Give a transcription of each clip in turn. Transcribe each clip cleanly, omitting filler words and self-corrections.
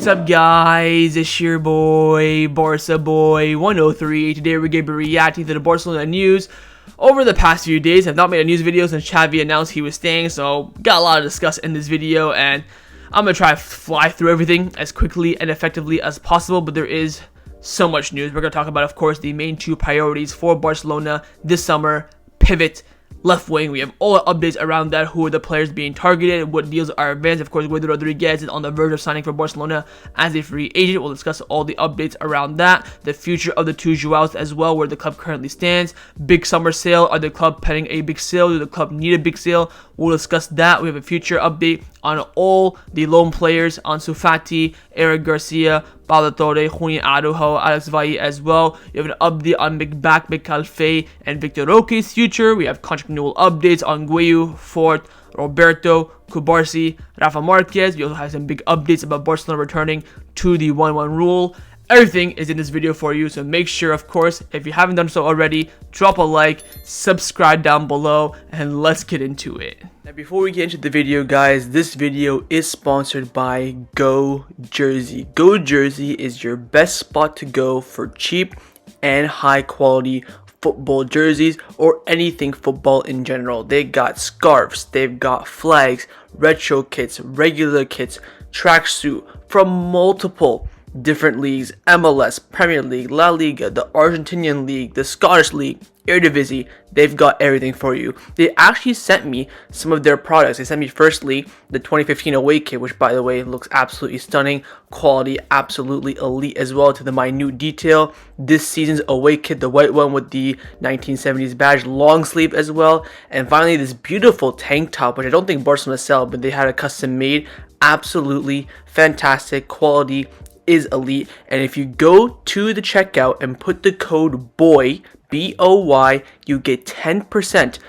What's up, guys? It's your boy, Barça Boy 103. Today we're going to be reacting to the Barcelona news. Over the past few days, I've not made a news video since Xavi announced he was staying, so got a lot to discuss in this video, and I'm going to try to fly through everything as quickly and effectively as possible, but there is so much news. We're going to talk about, of course, the main two priorities for Barcelona this summer: pivot, left wing. We have all the updates around that, who are the players being targeted, what deals are advanced. Of course, Guido Rodriguez is on the verge of signing for Barcelona as a free agent. We'll discuss all the updates around that, the future of the two Joaos as well, where the club currently stands. Big summer sale. Are the club penning a big sale? Do the club need a big sale? We'll discuss that. We have a future update on all the loan players: Ansu Fati, Eric Garcia, Juan Araujo, Alex Faye as well. We have an update on Mbacke, Faye, and Vitor Roque's future. We have contract renewal updates on Guido, Fort, Roberto, Kvaratskhelia, Rafa Marquez. We also have some big updates about Barcelona returning to the 1-1 rule. Everything is in this video for you, so make sure, of course, if you haven't done so already, drop a like, subscribe down below, and let's get into it. Now, before we get into the video, guys, this video is sponsored by GoJersey. GoJersey is your best spot to go for cheap and high quality football jerseys, or anything football in general. They got scarves, they've got flags, retro kits, regular kits, tracksuit from multiple different leagues: MLS, Premier League, La Liga, the Argentinian League, the Scottish League, Eredivisie. They've got everything for you. They actually sent me some of their products. They sent me, firstly, the 2015 away kit, which, by the way, looks absolutely stunning. Quality absolutely elite as well, to the minute detail. This season's away kit, the white one with the 1970s badge, long sleeve as well. And finally, this beautiful tank top, which I don't think Barcelona sell, but they had a custom made. Absolutely fantastic. Quality is elite. And if you go to the checkout and put the code BOY, BOY, you get 10%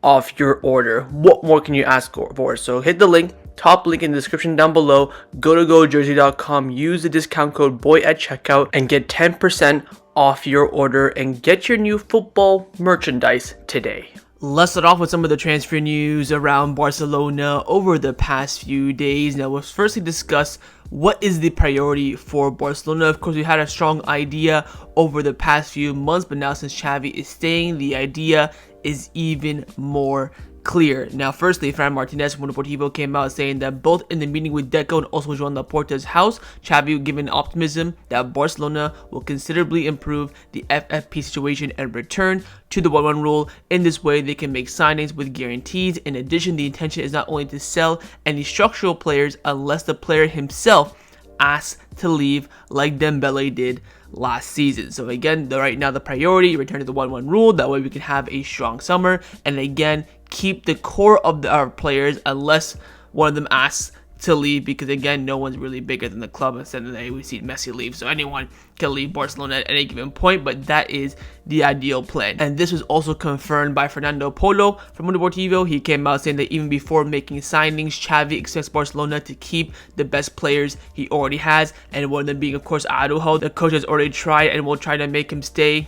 off your order. What more can you ask for? So hit the link, top link in the description down below. Go to GoJersey.com, use the discount code BOY at checkout, and get 10% off your order and get your new football merchandise today. Let's start off with some of the transfer news around Barcelona over the past few days. Now, we'll firstly discuss what is the priority for Barcelona. Of course, we had a strong idea over the past few months, but now since Xavi is staying, the idea is even more clear. Now, firstly, Fran Martinez from Deportivo came out saying that both in the meeting with Deco and also Joan Laporta's house, Xavi given optimism that Barcelona will considerably improve the FFP situation and return to the 1-1 rule. In this way, they can make signings with guarantees. In addition, the intention is not only to sell any structural players unless the player himself asks to leave, like Dembele did last season. So again, right now the priority, return to the 1-1 rule. That way we can have a strong summer, and again, keep the core of our players unless one of them asks to leave, because again, no one's really bigger than the club. Instead of that, we see Messi leave, so anyone can leave Barcelona at any given point, but that is the ideal plan. And this was also confirmed by Fernando Polo from Deportivo. He came out saying that even before making signings, Xavi expects Barcelona to keep the best players he already has, and one of them being, of course, Araujo. The coach has already tried and will try to make him stay.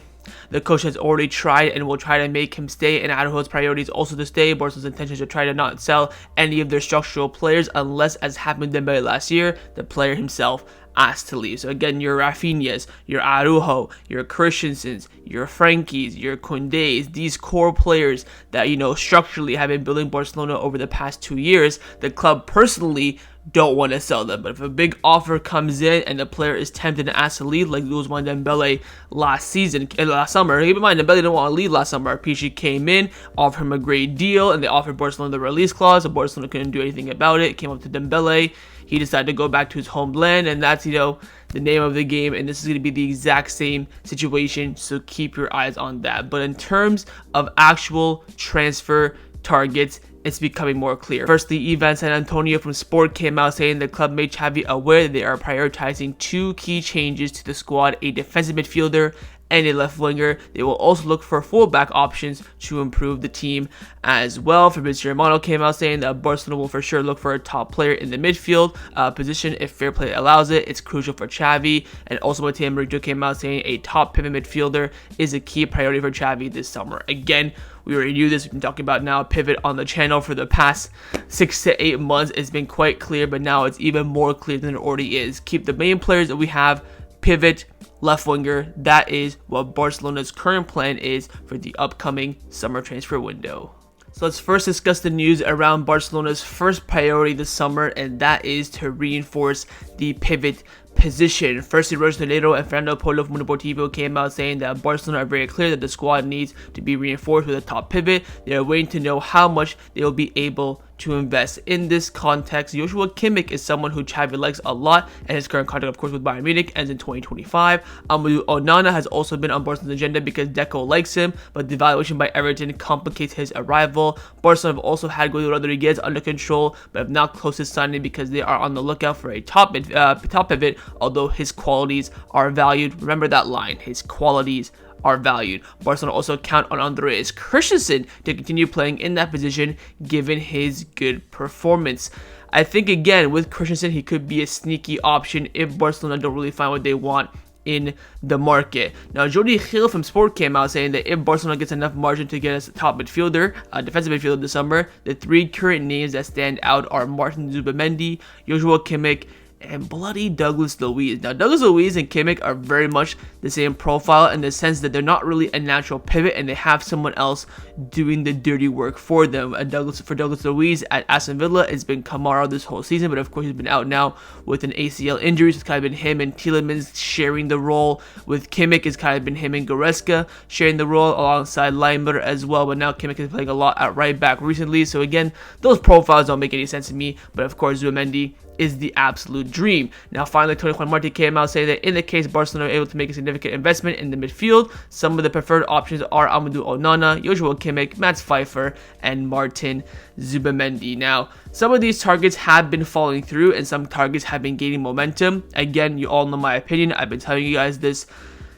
The coach has already tried and will try to make him stay, and Araujo's priority is also to stay. Barcelona's intention is to try to not sell any of their structural players unless, as happened with Dembele last year, the player himself asked to leave. So again, your Raphinhas, your Araujo, your Christensens, your Frankies, your Koundés, these core players that, you know, structurally have been building Barcelona over the past 2 years, the club personally don't want to sell them. But if a big offer comes in and the player is tempted and asked to leave, like Ousmane Dembele last summer, keep in mind, Dembele didn't want to leave last summer. PSG came in, offered him a great deal, and they offered Barcelona the release clause, so Barcelona couldn't do anything about it. It came up to Dembele. He decided to go back to his homeland, and that's, you know, the name of the game, and this is going to be the exact same situation, so keep your eyes on that. But in terms of actual transfer targets, it's becoming more clear. Firstly, Ivan San Antonio from Sport came out saying the club made Xavi aware that they are prioritizing two key changes to the squad: a defensive midfielder and a left winger. They will also look for fullback options to improve the team as well. Fabrizio Romano came out saying that Barcelona will for sure look for a top player in the midfield position if fair play allows it. It's crucial for Xavi. And also Mateo Merito came out saying a top pivot midfielder is a key priority for Xavi this summer. Again, we already knew this. We've been talking about now pivot on the channel for the past 6 to 8 months. It's been quite clear, but now it's even more clear than it already is. Keep the main players that we have, pivot, left winger. That is what Barcelona's current plan is for the upcoming summer transfer window. So let's first discuss the news around Barcelona's first priority this summer, and that is to reinforce the pivot position. Firstly, Roger Toledo and Fernando Polo from Mundo Deportivo came out saying that Barcelona are very clear that the squad needs to be reinforced with a top pivot. They are waiting to know how much they will be able to invest. In this context, Joshua Kimmich is someone who Xavi likes a lot, and his current contract, of course, with Bayern Munich ends in 2025. Amadou Onana has also been on Barcelona's agenda because Deco likes him, but the evaluation by Everton complicates his arrival. Barcelona have also had Guido Rodriguez under control, but have not closed his signing because they are on the lookout for a top pivot, although his qualities are valued. Remember that line, his qualities are valued. Barcelona also count on Andreas Christensen to continue playing in that position given his good performance. I think again with Christensen he could be a sneaky option if Barcelona don't really find what they want in the market. Now Jordi Gil from Sport came out saying that if Barcelona gets enough margin to get us a top midfielder, defensive midfielder this summer, the 3 current names that stand out are Martin Zubamendi, Joshua Kimmich, and bloody Douglas Luiz. Now, Douglas Luiz and Kimmich are very much the same profile in the sense that they're not really a natural pivot and they have someone else doing the dirty work for them. For Douglas Luiz at Aston Villa, it's been Kamara this whole season, but of course he's been out now with an ACL injury, so it's kind of been him and Tielemans sharing the role. With Kimmich, it's kind of been him and Goretzka sharing the role alongside Leimer as well, but now Kimmich is playing a lot at right back recently, so again, those profiles don't make any sense to me, but of course Zubimendi is the absolute dream. Now finally, Tony Juan Marti came out saying that in the case Barcelona are able to make a significant investment in the midfield, some of the preferred options are Amadou Onana, Joshua Kimmich, Mats Pfeiffer, and Martin Zubamendi. Now, some of these targets have been falling through and some targets have been gaining momentum. Again, you all know my opinion. I've been telling you guys this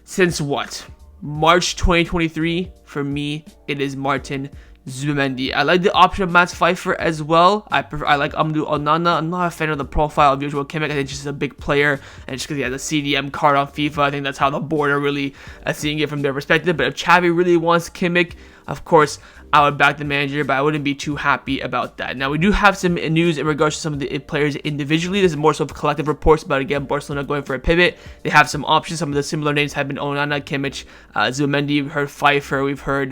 since what? March 2023. For me, it is Martin Zubamendi. I like the option of Mats Pfeiffer as well. I like Amadou Onana. I'm not a fan of the profile of Joshua Kimmich. I think he's just a big player, and just because he has a CDM card on FIFA, I think that's how the board are really seeing it from their perspective. But if Xavi really wants Kimmich, of course, I would back the manager, but I wouldn't be too happy about that. Now, we do have some news in regards to some of the players individually. This is more so of collective reports, but again, Barcelona going for a pivot. They have some options. Some of the similar names have been Onana, Kimmich, Zubamendi. We've heard Pfeiffer. We've heard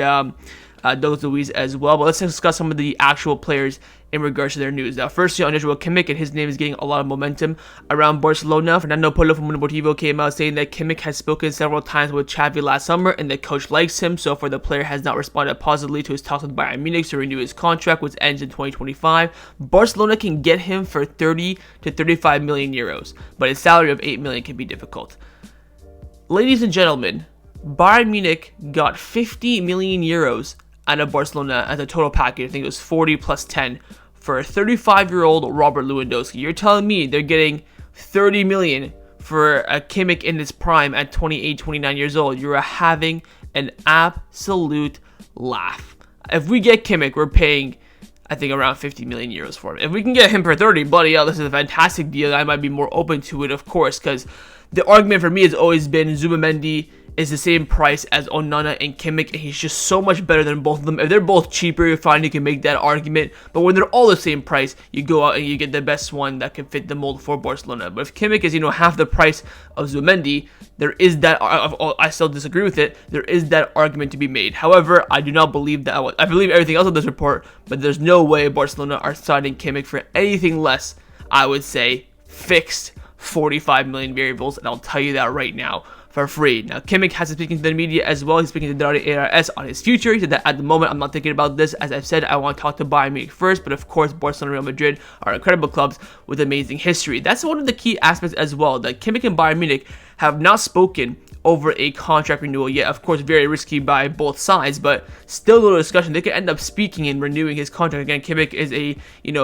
Douglas Luiz as well. But let's discuss some of the actual players in regards to their news. Now, firstly, on Joshua Kimmich, and his name is getting a lot of momentum around Barcelona. Fernando Polo from Mundo Deportivo came out saying that Kimmich has spoken several times with Xavi last summer and the coach likes him. So far, the player has not responded positively to his talks with Bayern Munich to renew his contract, which ends in 2025. Barcelona can get him for 30 to 35 million euros, but his salary of 8 million can be difficult. Ladies and gentlemen, Bayern Munich got 50 million euros out of Barcelona as a total package. I think it was 40 plus 10 for a 35-year-old Robert Lewandowski. You're telling me they're getting 30 million for a Kimmich in his prime at 28, 29 years old? You're having an absolute laugh. If we get Kimmich, we're paying, I think, around 50 million euros for him. If we can get him for 30, bloody hell, this is a fantastic deal. I might be more open to it, of course, because the argument for me has always been Zubamendi is the same price as Onana and Kimmich, and he's just so much better than both of them. If they're both cheaper, you're fine, you can make that argument, but when they're all the same price, you go out and you get the best one that can fit the mold for Barcelona. But if Kimmich is, half the price of Zubamendi, there is that, I still disagree with it, there is that argument to be made. However, I do not believe that. I believe everything else in this report, but there's no way Barcelona are signing Kimmich for anything less, I would say, fixed 45 million variables, and I'll tell you that right now for free. Now, Kimmich has been speaking to the media as well. He's speaking to the ARS on his future. He said that at the moment, I'm not thinking about this. As I've said, I want to talk to Bayern Munich first, but of course, Barcelona and Real Madrid are incredible clubs with amazing history. That's one of the key aspects as well, that Kimmich and Bayern Munich have not spoken over a contract renewal yet. Of course, very risky by both sides, but still no discussion. They could end up speaking and renewing his contract. Again, Kimmich is a,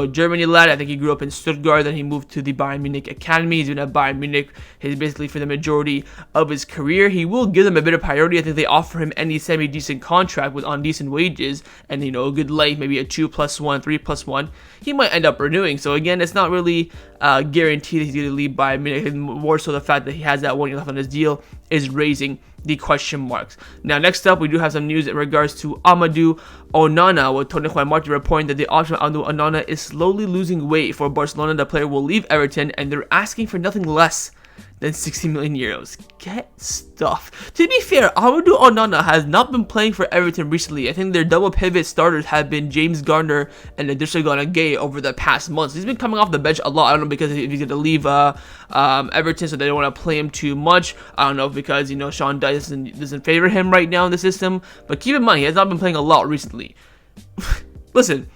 Germany lad. I think he grew up in Stuttgart, then he moved to the Bayern Munich Academy. He's been at Bayern Munich basically for the majority of his career. He will give them a bit of priority. I think they offer him any semi-decent contract on decent wages and, a good life, maybe a 2+1, 3+1. He might end up renewing. So again, it's not really guaranteed that he's going to leave Bayern Munich. More so the fact that he has that 1 year left on his deal is raising the question marks. Now, next up, we do have some news in regards to Amadou Onana, with Tony Juan Martin reporting that the option of Amadou Onana is slowly losing weight for Barcelona. The player will leave Everton, and they're asking for nothing less than 60 million euros. Get stuffed. To be fair, Amadou Onana has not been playing for Everton recently. I think their double pivot starters have been James Garner and Adrissa Gay over the past months. He's been coming off the bench a lot. I don't know because if he's going to leave Everton, so they don't want to play him too much. I don't know because, Sean doesn't favor him right now in the system. But keep in mind, he has not been playing a lot recently. Listen,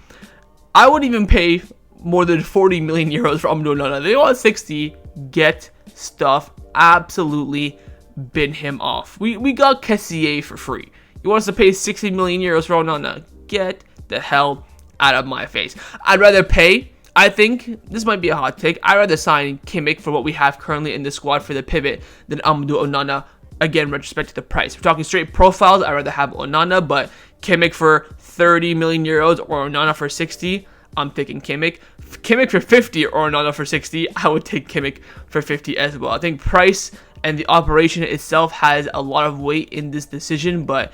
I wouldn't even pay more than 40 million euros for Amadou Onana. They want 60. Get stuff. Absolutely bin him off. We got Kessier for free. You want us to pay 60 million euros for Onana? Get the hell out of my face. I'd rather pay, I think, this might be a hot take, I'd rather sign Kimmich for what we have currently in the squad for the pivot than Amadou Onana. Again, with respect to the price. If we're talking straight profiles, I'd rather have Onana, but Kimmich for 30 million euros or Onana for 60, I'm taking Kimmich. Kimmich for 50 or Onana for 60, I would take Kimmich for 50 as well. I think price and the operation itself has a lot of weight in this decision, but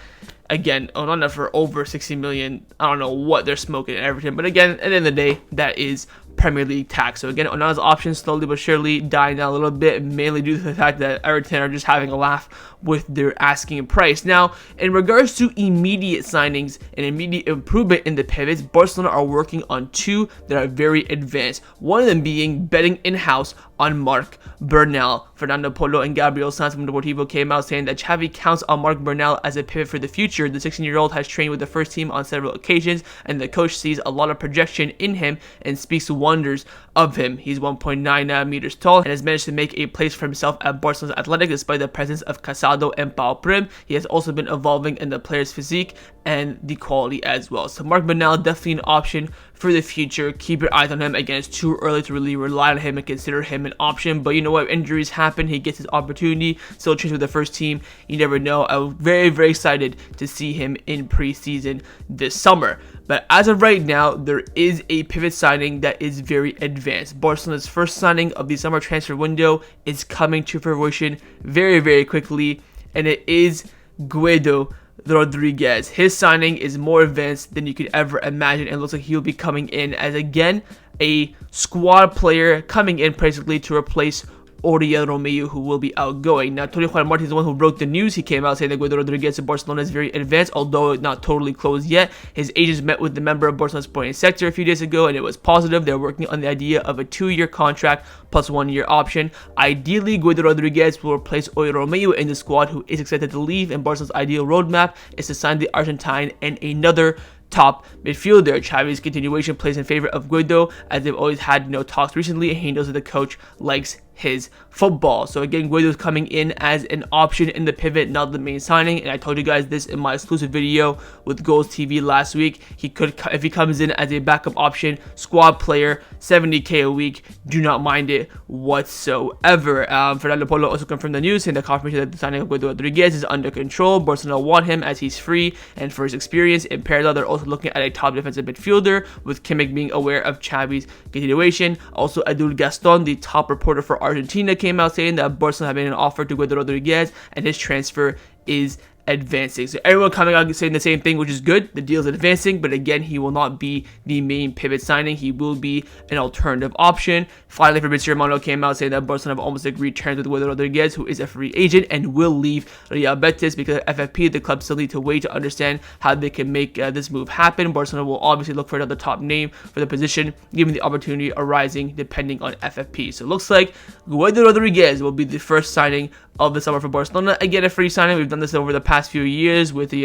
again, Onana for over 60 million, I don't know what they're smoking and everything. But again, at the end of the day, that is Premier League tax. So again, Onana's options slowly but surely dying down a little bit, mainly due to the fact that Everton are just having a laugh with their asking price. Now, in regards to immediate signings and immediate improvement in the pivots, Barcelona are working on two that are very advanced. One of them being betting in-house on Marc Bernal. Fernando Polo and Gabriel Sanz from Deportivo came out saying that Xavi counts on Marc Bernal as a pivot for the future. The 16-year-old has trained with the first team on several occasions, and the coach sees a lot of projection in him and speaks wonders of him. He's 1.9 meters tall and has managed to make a place for himself at Barcelona's Athletic despite the presence of Casado and Pau Prim. He has also been evolving in the player's physique and the quality as well. So Marc Bernal, definitely an option for the future. Keep your eyes on him. Again, it's too early to really rely on him and consider him an option, but you know what, injuries happen. He gets his opportunity, still trains with the first team. You never know. I'm very, very excited to see him in preseason this summer. But as of right now, there is a pivot signing that is very advanced. Barcelona's first signing of the summer transfer window is coming to fruition very, very quickly, and it is Guido Rodriguez. His signing is more advanced than you could ever imagine, and looks like he'll be coming in as, again, a squad player coming in basically to replace Oriol Romeu, who will be outgoing. Now, Tony Juan Martin is the one who broke the news. He came out saying that Guido Rodriguez of Barcelona is very advanced, although not totally closed yet. His agents met with the member of Barcelona's sporting sector a few days ago, and it was positive. They're working on the idea of a 2-year contract plus 1-year option. Ideally, Guido Rodriguez will replace Oriol Romeu in the squad, who is expected to leave, and Barcelona's ideal roadmap is to sign the Argentine and another top midfielder. Xavi's continuation plays in favor of Guido, as they've always had talks recently, and he knows that the coach likes his football. So again, Guido's coming in as an option in the pivot, not the main signing. And I told you guys this in my exclusive video with Goals TV last week. He could, if he comes in as a backup option, squad player, 70k a week, do not mind it whatsoever. Fernando Polo also confirmed the news, saying the confirmation that the signing of Guido Rodriguez is under control. Barcelona want him as he's free and for his experience. In parallel, they're also looking at a top defensive midfielder, with Kimmich being aware of Xavi's continuation. Also, Adul Gaston, the top reporter for Argentina, came out saying that Barcelona have made an offer to Guido Rodriguez and his transfer is advancing. So everyone coming out saying the same thing, which is good. The deal is advancing, but again, he will not be the main pivot signing. He will be an alternative option. Finally, Fabrizio Romano came out saying that Barcelona have almost agreed terms with Guido Rodriguez, who is a free agent and will leave Real Betis because of FFP. The club still need to wait to understand how they can make this move happen. Barcelona will obviously look for another top name for the position, given the opportunity arising depending on FFP. So it looks like Guido Rodriguez will be the first signing of the summer for Barcelona. Again, a free signing. We've done this over the past few years with the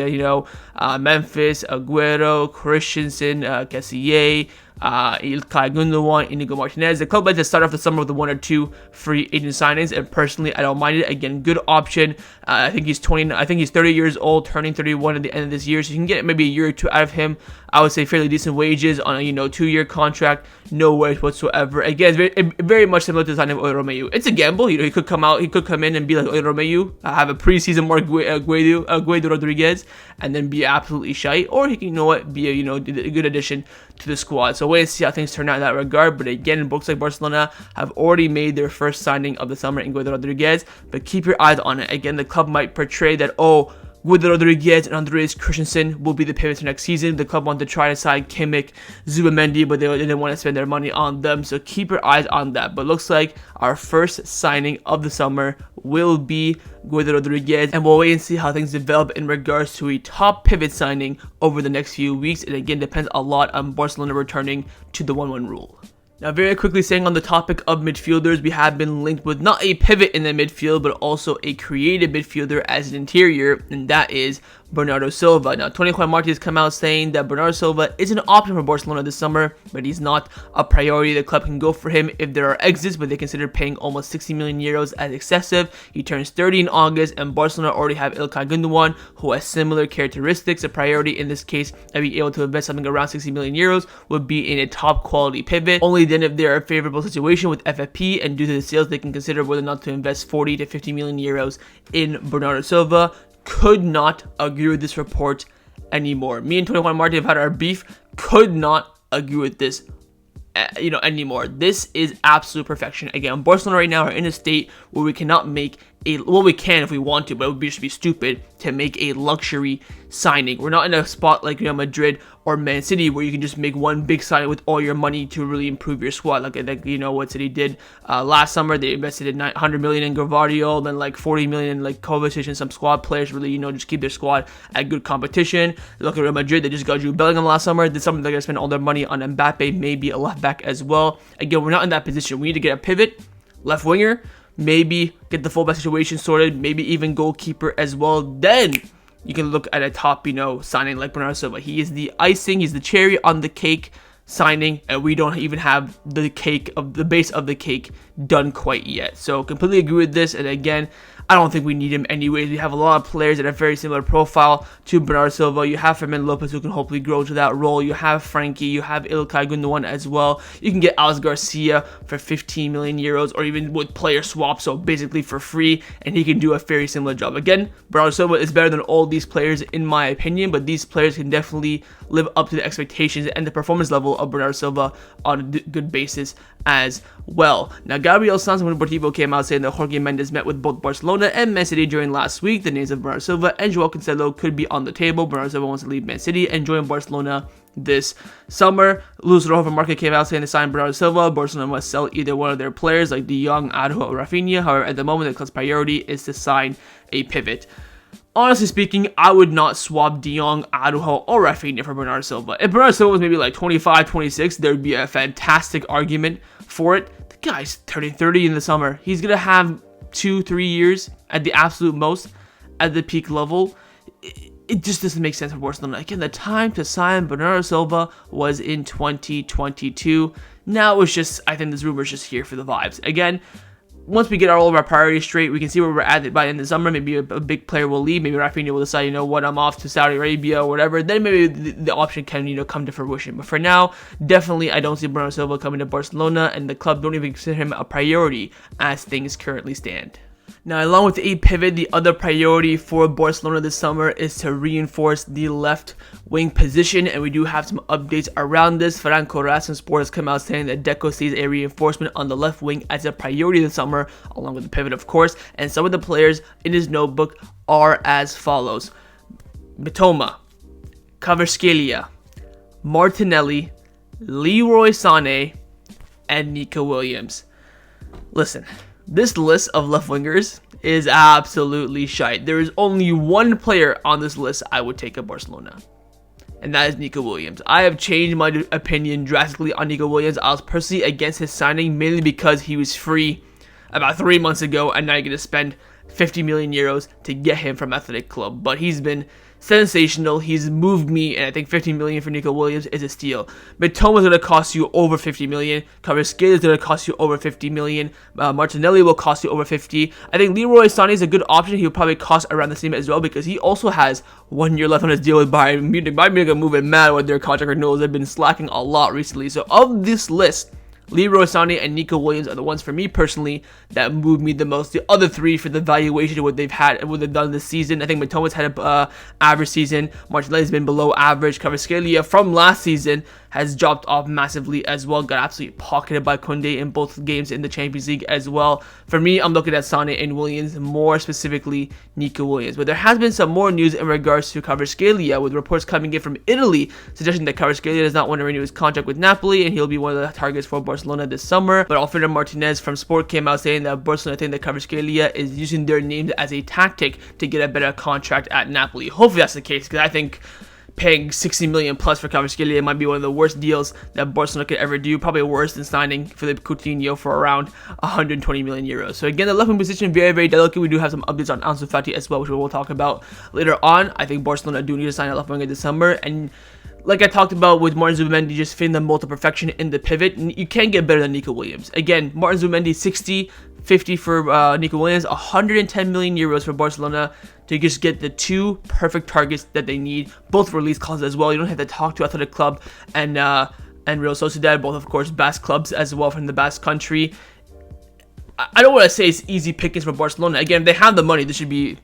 Memphis, Aguero, Christensen, Kessier, Ilkay Gundogan, Inigo Martinez. The club likes to start off the summer with 1 or 2 free agent signings, and personally, I don't mind it. Again, good option. I think he's 20. I think he's 30 years old, turning 31 at the end of this year, so you can get maybe a year or 2 out of him. I would say fairly decent wages on a 2-year contract, no worries whatsoever. Again, it's very much similar to the signing of Oil Romeu. It's a gamble. He could come in and be like Oil Romeu, have a preseason more Guido Rodriguez, and then be absolutely shite, or he can be a good addition to the squad. So wait and see how things turn out in that regard. But again, it looks like Barcelona have already made their first signing of the summer in Guido Rodriguez, but keep your eyes on it. Again, the club might portray that, Guido Rodriguez and Andreas Christensen will be the pivots for next season. The club wanted to try to sign Kimmich, Zubamendi, but they didn't want to spend their money on them. So keep your eyes on that. But looks like our first signing of the summer will be Guido Rodriguez, and we'll wait and see how things develop in regards to a top pivot signing over the next few weeks. It again depends a lot on Barcelona returning to the 1-1 rule. Now, very quickly saying on the topic of midfielders, we have been linked with not a pivot in the midfield, but also a creative midfielder as an interior, and that is Bernardo Silva. Now, Tony Juan Martí has come out saying that Bernardo Silva is an option for Barcelona this summer, but he's not a priority. The club can go for him if there are exits, but they consider paying almost 60 million euros as excessive. He turns 30 in August, and Barcelona already have Ilkay Gundogan, who has similar characteristics. A priority in this case, and being able to invest something around 60 million euros would be in a top quality pivot. Only then if they're a favorable situation with FFP, and due to the sales, they can consider whether or not to invest 40 to 50 million euros in Bernardo Silva. Could not agree with this report anymore. Me and Tony Juan Martí have had our beef. Could not agree with this anymore. This is absolute perfection. Again, Barcelona right now are in a state where we cannot make we can if we want to, but it would just be stupid to make a luxury signing. We're not in a spot like Madrid or Man City where you can just make one big signing with all your money to really improve your squad. Like what City did last summer. They invested in 900 million in Gvardiol, then like 40 million in like Kovacic and some squad players. Really, just keep their squad at good competition. Look at Real Madrid. They just got Jude Bellingham last summer. This summer they're gonna spend all their money on Mbacke, maybe a left back as well. Again, we're not in that position. We need to get a pivot, left winger. Maybe get the fullback situation sorted, maybe even goalkeeper as well. Then you can look at a top, signing like Bernardo Silva. He is the icing, he's the cherry on the cake signing, and we don't even have the base of the cake done quite yet. So completely agree with this, and again, I don't think we need him anyways. We have a lot of players that have very similar profile to Bernardo Silva. You have Fermin Lopez, who can hopefully grow to that role. You have Frankie. You have Ilkay Gundogan as well. You can get Alex Garcia for 15 million euros, or even with player swap, so basically for free, and he can do a very similar job. Again, Bernardo Silva is better than all these players in my opinion, but these players can definitely live up to the expectations and the performance level of Bernardo Silva on a good basis as well. Now, Gabriel Sanz from Deportivo came out saying that Jorge Mendes met with both Barcelona and Man City during last week. The names of Bernardo Silva and Joao Cancelo could be on the table. Bernardo Silva wants to leave Man City and join Barcelona this summer. Luis Rojo from Marca came out saying to sign Bernardo Silva, Barcelona must sell either one of their players like Jong, Araujo, or Raphinha. However, at the moment, the club's priority is to sign a pivot. Honestly speaking, I would not swap De Jong, Araujo, or Raphinha for Bernardo Silva. If Bernardo Silva was maybe like 25, 26, there would be a fantastic argument for it. The guy's turning 30 in the summer. He's going to have 2-3 years at the absolute most at the peak level. It just doesn't make sense for Barcelona. Again, the time to sign Bernardo Silva was in 2022. Now it's just, I think this rumor is just here for the vibes. Again, once we get all of our priorities straight, we can see where we're at by the end of the summer. Maybe a big player will leave. Maybe Raphinha will decide, I'm off to Saudi Arabia or whatever. Then maybe the option can, come to fruition. But for now, definitely I don't see Bernardo Silva coming to Barcelona, and the club don't even consider him a priority as things currently stand. Now, along with a pivot, the other priority for Barcelona this summer is to reinforce the left wing position, and we do have some updates around this. Franco Rasen Sport has come out saying that Deco sees a reinforcement on the left wing as a priority this summer, along with the pivot, of course, and some of the players in his notebook are as follows: Mitoma, Kvaratskhelia, Martinelli, Leroy Sané, and Nico Williams. Listen, this list of left wingers is absolutely shite. There is only one player on this list I would take at Barcelona, and that is Nico Williams. I have changed my opinion drastically on Nico Williams. I was personally against his signing, mainly because he was free about 3 months ago, and now you're going to spend 50 million euros to get him from Athletic Club. But he's been sensational. He's moved me, and I think 15 million for Nico Williams is a steal. Mitoma is going to cost you over 50 million. Kvaratskhelia is going to cost you over 50 million. Martinelli will cost you over 50. I think Leroy Sané is a good option. He'll probably cost around the same as well, because he also has 1 year left on his deal with Bayern Munich. Bayern Munich are moving mad with their contract renewals. They've been slacking a lot recently. So of this list, Leroy Sané and Nico Williams are the ones for me personally that moved me the most. The other three for the valuation of what they've had and what they've done this season. I think Mitoma's had an average season. Martinelli's been below average. Kvaratskhelia from last season has dropped off massively as well. Got absolutely pocketed by Koundé in both games in the Champions League as well. For me, I'm looking at Sané and Williams, more specifically Nico Williams. But there has been some more news in regards to Kvaratskhelia, with reports coming in from Italy suggesting that Kvaratskhelia does not want to renew his contract with Napoli and he'll be one of the targets for Barcelona this summer. But Alfredo Martinez from Sport came out saying that Barcelona think that Kvaratskhelia is using their names as a tactic to get a better contract at Napoli. Hopefully that's the case, because I think paying 60 million plus for Kvaratskhelia might be one of the worst deals that Barcelona could ever do, probably worse than signing Philippe Coutinho for around 120 million euros. So again, the left wing position, very, very delicate. We do have some updates on Ansu Fati as well, which we will talk about later on. I think Barcelona do need to sign a left winger this summer, and like I talked about with Martin Zubimendi just fitting the mold to perfection in the pivot, you can't get better than Nico Williams. Again, Martin Zubimendi 60, 50 for Nico Williams, 110 million euros for Barcelona to just get the two perfect targets that they need, both release clauses as well. You don't have to talk to Athletic Club and Real Sociedad, both of course Basque clubs as well from the Basque country. I don't want to say it's easy pickings for Barcelona. Again, if they have the money, this should be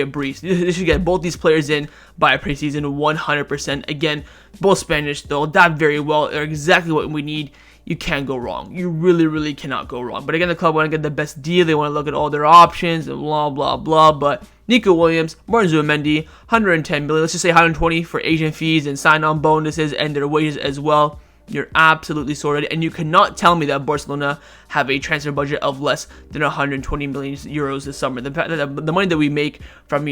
a breeze. They should get both these players in by preseason 100%. Again, both Spanish, they'll adapt very well. They're exactly what we need. You can't go wrong. You really, really cannot go wrong. But again, the club want to get the best deal. They want to look at all their options and blah, blah, blah. But Nico Williams, Martin Zubimendi, 110 million. Let's just say 120 for agent fees and sign-on bonuses and their wages as well. You're absolutely sorted, and you cannot tell me that Barcelona have a transfer budget of less than 120 million euros this summer. The money that we make from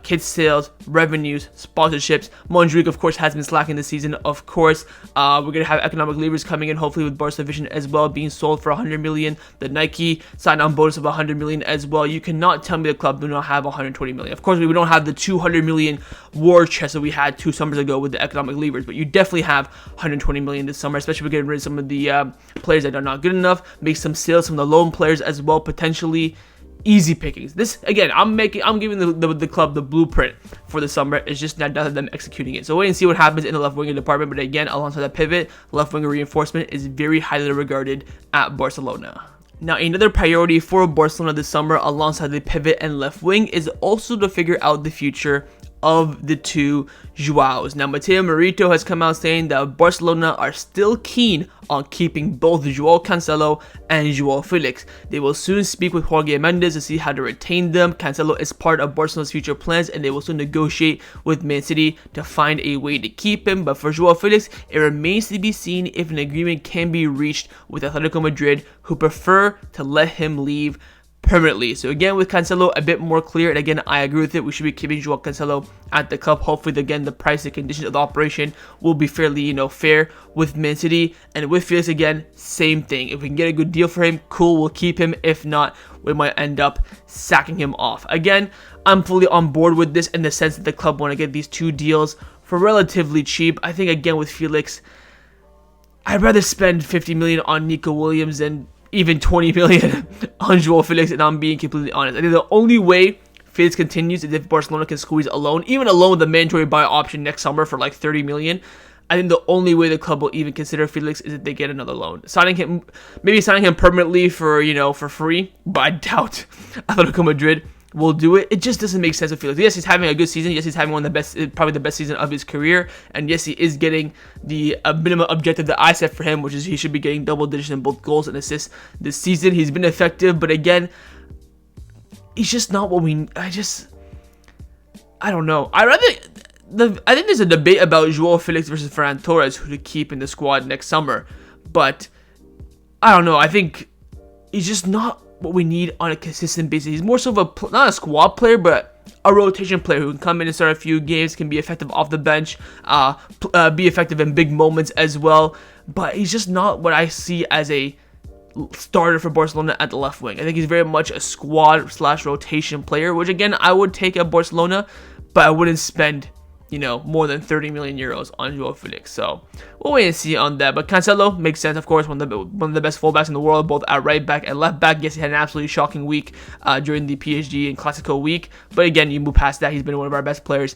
kids sales, revenues, sponsorships. Montjuic, of course, has been slacking this season. Of course, we're gonna have economic levers coming in, hopefully with Barca Vision as well, being sold for 100 million. The Nike sign-on bonus of 100 million as well. You cannot tell me the club do not have 120 million. Of course, we don't have the 200 million war chest that we had 2 summers ago with the economic levers, but you definitely have 120 million this summer, especially if we're getting rid of some of the players that are not good enough. Make some sales from the loan players as well, potentially. Easy pickings. This again, I'm giving the club the blueprint for the summer. It's just not down to them executing it. So wait and see what happens in the left winger department. But again, alongside the pivot, left winger reinforcement is very highly regarded at Barcelona. Now, another priority for Barcelona this summer, alongside the pivot and left wing, is also to figure out the future of the two Joaos. Now, Mateo Merito has come out saying that Barcelona are still keen on keeping both Joao Cancelo and Joao Felix. They will soon speak with Jorge Mendes to see how to retain them. Cancelo is part of Barcelona's future plans, and they will soon negotiate with Man City to find a way to keep him. But for Joao Felix, it remains to be seen if an agreement can be reached with Atletico Madrid, who prefer to let him leave permanently. So again, with Cancelo a bit more clear, and again, I agree with it. We should be keeping Joao Cancelo at the club. Hopefully, again, the price and conditions of the operation will be fairly, fair with Man City. And with Felix, again, same thing. If we can get a good deal for him, cool, we'll keep him. If not, we might end up sacking him off. Again, I'm fully on board with this in the sense that the club want to get these two deals for relatively cheap. I think, again, with Felix, I'd rather spend 50 million on Nico Williams than even 20 million on Joao Felix, and I'm being completely honest. I think the only way Felix continues is if Barcelona can squeeze a loan, even a loan with a mandatory buy option next summer for like 30 million. I think the only way the club will even consider Felix is if they get another loan. Maybe signing him permanently for free, but I doubt Atletico Madrid will do it. It just doesn't make sense with Felix. Yes, he's having a good season. Yes, he's having one of the best, probably the best season of his career. And yes, he is getting the minimum objective that I set for him, which is he should be getting double digits in both goals and assists this season. He's been effective, but again, he's just not what we. I don't know. I think there's a debate about Joao Felix versus Ferran Torres, who to keep in the squad next summer, but I don't know. I think he's just not what we need on a consistent basis. He's more so of not a squad player, but a rotation player who can come in and start a few games, can be effective off the bench, be effective in big moments as well. But he's just not what I see as a starter for Barcelona at the left wing. I think he's very much a squad/rotation player, which again I would take at Barcelona. but I wouldn't spend, more than 30 million euros on Joao Felix. So we'll wait and see on that. But Cancelo makes sense, of course, one of the best fullbacks in the world, both at right back and left back. Yes, he had an absolutely shocking week during the PSG and Classico week. But again, you move past that. He's been one of our best players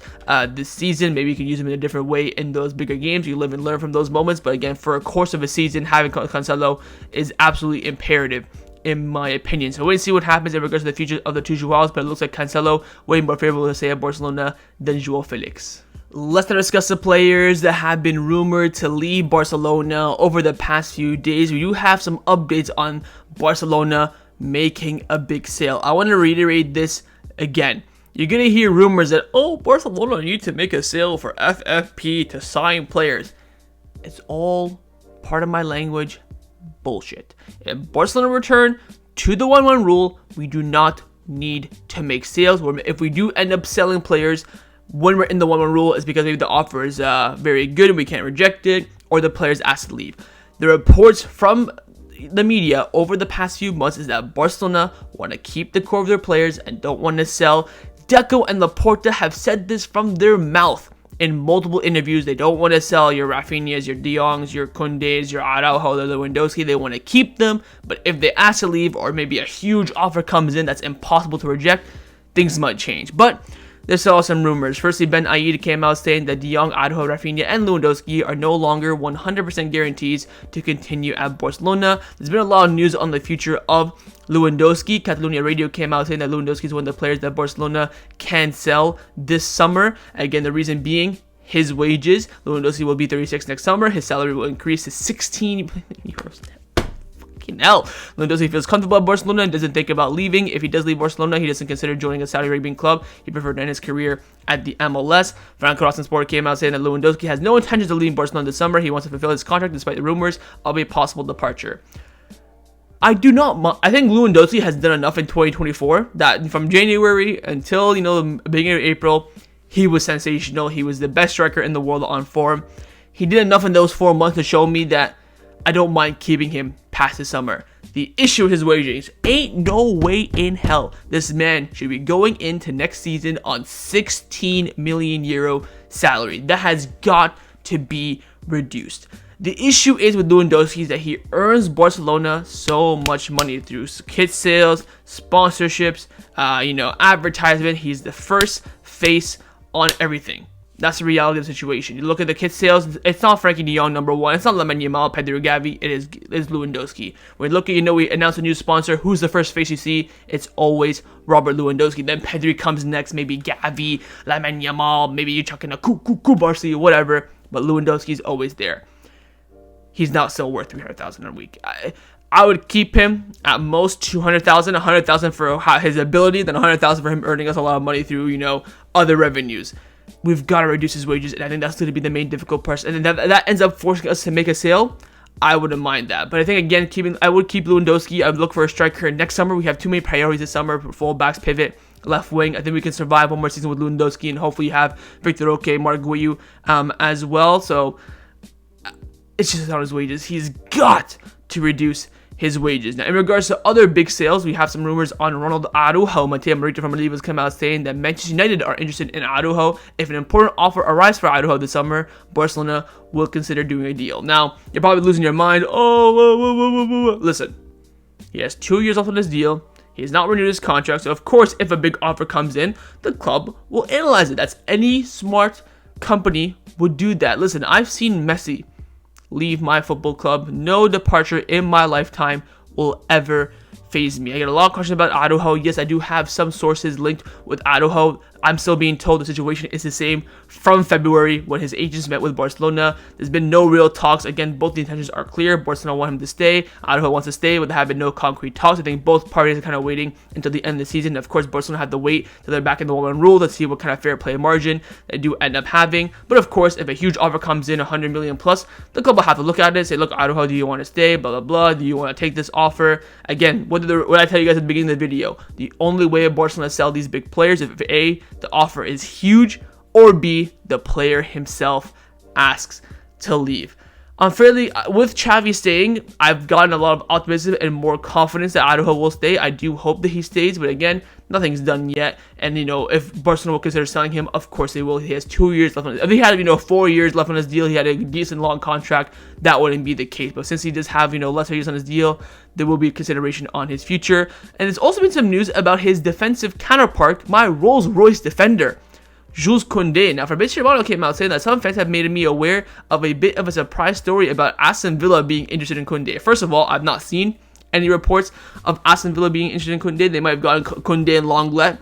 this season. Maybe you can use him in a different way in those bigger games. You live and learn from those moments. But again, for a course of a season, having Cancelo is absolutely imperative, in my opinion. So wait and see what happens in regards to the future of the two Joaos, but it looks like Cancelo way more favorable to stay at Barcelona than Joao Felix. Let's now discuss the players that have been rumored to leave Barcelona over the past few days. We do have some updates on Barcelona making a big sale. I want to reiterate this again. You're going to hear rumors that, Barcelona need to make a sale for FFP to sign players. It's all part of my language. Bullshit. If Barcelona return to the 1-1 rule, we do not need to make sales. If we do end up selling players when we're in the 1-1 rule, it's because maybe the offer is very good and we can't reject it, or the players asked to leave. The reports from the media over the past few months is that Barcelona want to keep the core of their players and don't want to sell. Deco and Laporta have said this from their mouth in multiple interviews. They don't want to sell your Raphinhas, your De Jongs, your Koundés, your Araujo, the Lewandowski. They want to keep them, but if they ask to leave or maybe a huge offer comes in that's impossible to reject, things might change. But there's also some rumors. Firstly, Ben Aid came out saying that De Jong, Araujo, Raphinha, and Lewandowski are no longer 100% guarantees to continue at Barcelona. There's been a lot of news on the future of Lewandowski. Catalonia Radio came out saying that Lewandowski is one of the players that Barcelona can sell this summer. Again, the reason being his wages. Lewandowski will be 36 next summer. His salary will increase to 16 euros. Hell, Lewandowski feels comfortable at Barcelona and doesn't think about leaving. If he does leave Barcelona, he doesn't consider joining a Saudi Arabian club. He preferred to end his career at the MLS. Franco Sport came out saying that Lewandowski has no intentions of leaving Barcelona this summer. He wants to fulfill his contract despite the rumors of a possible departure. I think Lewandowski has done enough in 2024 that from January until the beginning of April, he was sensational. He was the best striker in the world on form. He did enough in those 4 months to show me that I don't mind keeping him past the summer. The issue with his wages, ain't no way in hell this man should be going into next season on 16 million euro salary. That has got to be reduced. The issue is with Lewandowski is that he earns Barcelona so much money through kit sales, sponsorships, advertisement. He's the first face on everything. That's the reality of the situation. You look at the kit sales, it's not Frankie de Jong number one. It's not Lamine Yamal, Pedro, Gavi. It is Lewandowski. When you look at, we announced a new sponsor. Who's the first face you see? It's always Robert Lewandowski. Then Pedro comes next, maybe Gavi, Lamine Yamal, maybe you're chucking a Barcelona, whatever. But Lewandowski's always there. He's not still worth 300,000 a week. I would keep him at most 200,000, 100,000 for his ability, then 100,000 for him earning us a lot of money through, other revenues. We've got to reduce his wages, and I think that's going to be the main difficult part. And then that ends up forcing us to make a sale. I wouldn't mind that. But I think, again, I would keep Lewandowski. I would look for a striker next summer. We have too many priorities this summer. Fullbacks, pivot, left wing. I think we can survive one more season with Lewandowski, and hopefully you have Vitor Roque, Marc Guiu as well. So it's just on his wages. He's got to reduce his wages. Now, in regards to other big sales, we have some rumors on Ronald Araujo. Mateo Morita from Malivas came out saying that Manchester United are interested in Araujo. If an important offer arrives for Araujo this summer, Barcelona will consider doing a deal. Now, you're probably losing your mind. Listen, he has 2 years left on this deal. He has not renewed his contract, so of course, if a big offer comes in, the club will analyze it. That's any smart company would do that. Listen, I've seen Messi leave my football club. No departure in my lifetime will ever faze me. I get a lot of questions about Araujo. Yes, I do have some sources linked with Araujo. I'm still being told the situation is the same from February when his agents met with Barcelona. There's been no real talks. Again, both the intentions are clear. Barcelona want him to stay. Araujo wants to stay, but there have been no concrete talks. I think both parties are kind of waiting until the end of the season. Of course, Barcelona had to wait till they're back in the 1-1 rule to see what kind of fair play margin they do end up having. But of course, if a huge offer comes in, 100 million plus, the club will have to look at it, say, look, Araujo, do you want to stay? Blah, blah, blah. Do you want to take this offer? Again, what I tell you guys at the beginning of the video, the only way Barcelona sell these big players is if A, the offer is huge, or B, the player himself asks to leave. Unfairly, with Xavi staying, I've gotten a lot of optimism and more confidence that Araujo will stay. I do hope that he stays, but again, nothing's done yet. And, if Barcelona will consider selling him, of course they will. He has 2 years left on his, if he had, 4 years left on his deal, he had a decent long contract, that wouldn't be the case. But since he does have, lesser years on his deal, there will be consideration on his future. And there's also been some news about his defensive counterpart, my Rolls-Royce defender, Jules Koundé. Now, Fabrizio Romano came out saying that some fans have made me aware of a bit of a surprise story about Aston Villa being interested in Koundé. First of all, I've not seen any reports of Aston Villa being interested in Koundé. They might have gotten Koundé and Lenglet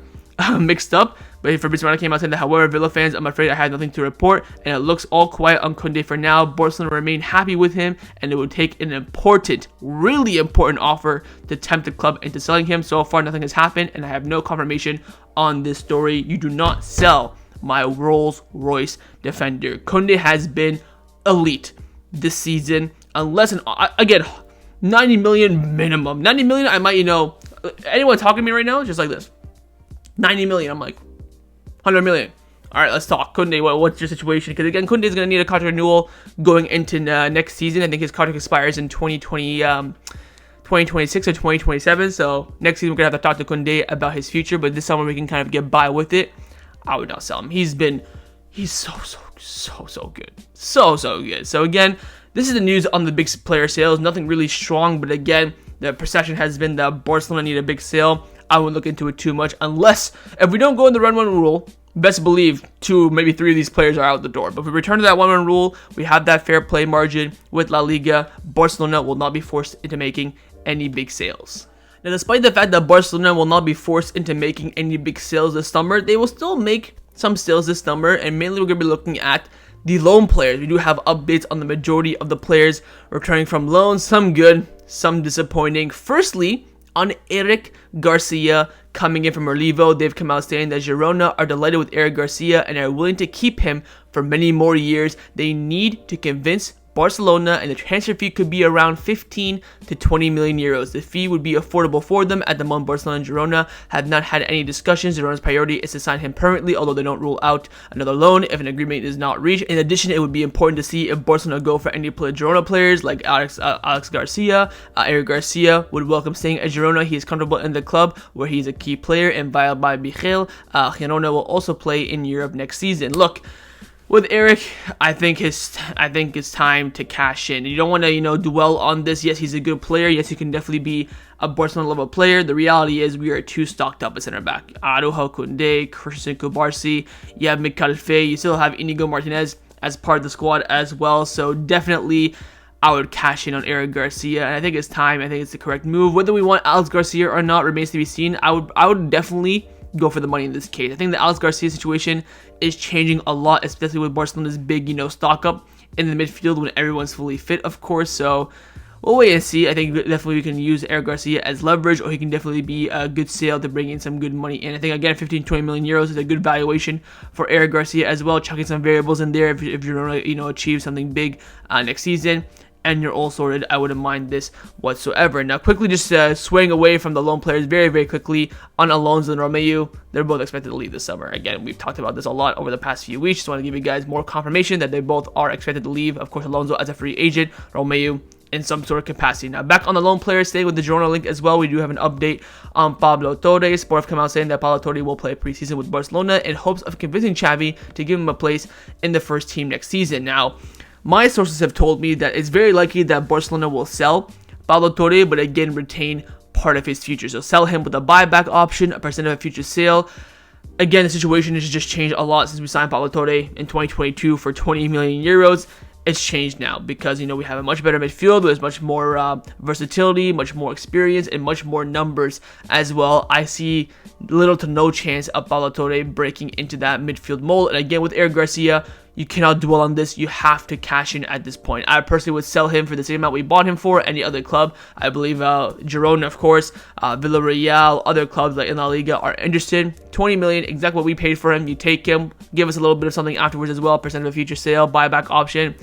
mixed up. But Fabrizio Romano came out saying that, however, Villa fans, I'm afraid I have nothing to report, and it looks all quiet on Koundé for now. Barcelona remain happy with him, and it would take an important, really important offer to tempt the club into selling him. So far, nothing has happened, and I have no confirmation on this story. You do not sell my Rolls-Royce defender. Koundé has been elite this season, unless, again, 90 million minimum. 90 million, I might, anyone talking to me right now, just like this. 90 million, I'm like, 100 million. All right, let's talk. Koundé, what's your situation? Because again, Koundé is going to need a contract renewal going into next season. I think his contract expires in 2026 or 2027. So next season, we're going to have to talk to Koundé about his future. But this summer, we can kind of get by with it. I would not sell him. He's so good. So good. So again, this is the news on the big player sales. Nothing really strong, but again, the perception has been that Barcelona need a big sale. I wouldn't look into it too much unless, if we don't go in the run one rule, best believe 2, maybe 3 of these players are out the door. But if we return to that 1-1 rule, we have that fair play margin with La Liga. Barcelona will not be forced into making any big sales. Now, despite the fact that Barcelona will not be forced into making any big sales this summer, they will still make some sales this summer, and mainly we're going to be looking at the loan players. We do have updates on the majority of the players returning from loans, some good, some disappointing. Firstly, on Eric Garcia coming in from Real, they've come out saying that Girona are delighted with Eric Garcia and are willing to keep him for many more years. They need to convince Barcelona, and the transfer fee could be around 15 to 20 million euros. The fee would be affordable for them. At the moment, Barcelona and Girona have not had any discussions. Girona's priority is to sign him permanently, although they don't rule out another loan if an agreement is not reached. In addition, it would be important to see if Barcelona go for any Girona players like Alex Garcia. Eric Garcia would welcome staying at Girona. He is comfortable in the club where he is a key player, and via by Michel, Girona will also play in Europe next season. Look, with Eric, I think it's time to cash in. You don't want to, dwell on this. Yes, he's a good player. Yes, he can definitely be a Barcelona level player. The reality is we are too stocked up at center back. Araujo, Koundé, Christian Kvaratskhelia, you have Mikel Faye. You still have Inigo Martinez as part of the squad as well. So definitely, I would cash in on Eric Garcia, and I think it's time. I think it's the correct move. Whether we want Alex Garcia or not remains to be seen. I would definitely go for the money in this case. I think the Alex Garcia situation is changing a lot, especially with Barcelona's big, stock up in the midfield when everyone's fully fit, of course. So we'll wait and see. I think definitely we can use Eric Garcia as leverage, or he can definitely be a good sale to bring in some good money in. I think, again, 15-20 million euros is a good valuation for Eric Garcia as well, chucking some variables in there if you're achieve something big next season. And you're all sorted. I wouldn't mind this whatsoever. Now, quickly just swaying away from the loan players very, very quickly on Alonso and Romeu. They're both expected to leave this summer. Again, we've talked about this a lot over the past few weeks. Just want to give you guys more confirmation that they both are expected to leave. Of course, Alonso as a free agent, Romeu in some sort of capacity. Now, back on the loan players, staying with the Girona link as well, we do have an update on Pablo Torre. Sport have come out saying that Pablo Torre will play preseason with Barcelona in hopes of convincing Xavi to give him a place in the first team next season. Now, my sources have told me that it's very likely that Barcelona will sell Pablo Torre, but again retain part of his future. So sell him with a buyback option, a percent of a future sale. Again, the situation has just changed a lot since we signed Pablo Torre in 2022 for 20 million euros. It's changed now because, we have a much better midfield. There's much more versatility, much more experience, and much more numbers as well. I see little to no chance of Pablo Torre breaking into that midfield mold. And again, with Eric Garcia, you cannot dwell on this. You have to cash in at this point. I personally would sell him for the same amount we bought him for any other club. I believe Girona, of course, Villarreal, other clubs like in La Liga are interested. 20 million, exactly what we paid for him. You take him, give us a little bit of something afterwards as well, percent of a future sale, buyback option,